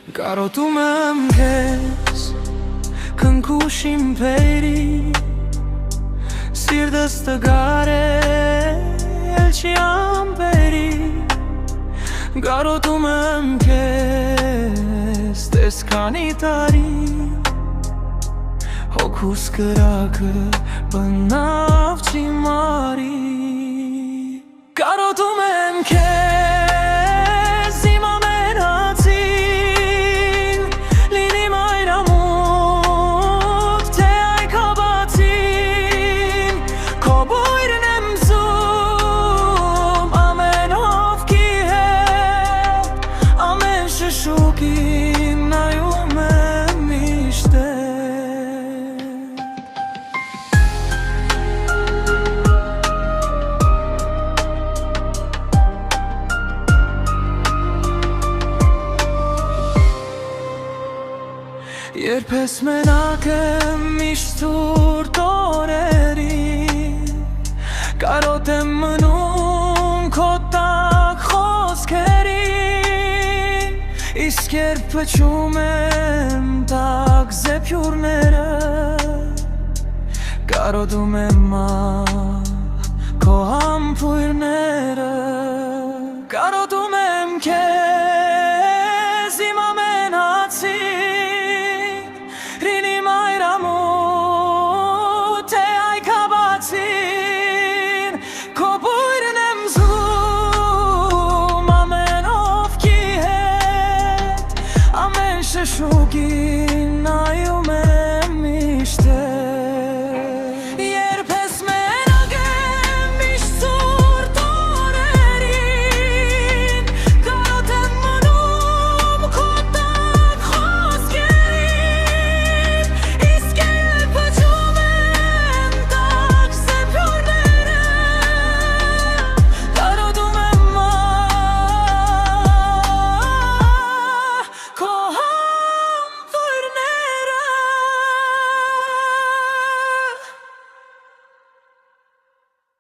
Կարոտում եմ քեզ քնքուշ իմ փերի Սիրտս տգարել չի ամպերի Կարոտում եմ քեզ տես քանի տարի Հոգուս կրակը բնավ չի մարի Կարոտում եմ քեզ իմ ամենացին Լինի մայրամուտ թե այգաբացին Քո բույրն եմ զում ամեն հովքի հետ Ամեն շշուկին նայում եմ միշտ Երբ ես մենակ եմ միշտ ցուրտ օրերին Կարոտ եմ մնում քո տաք խոսքերին Իսկ երբ փչում եմ տաք զեփյուռները Կարոտում եմ քո համբույրները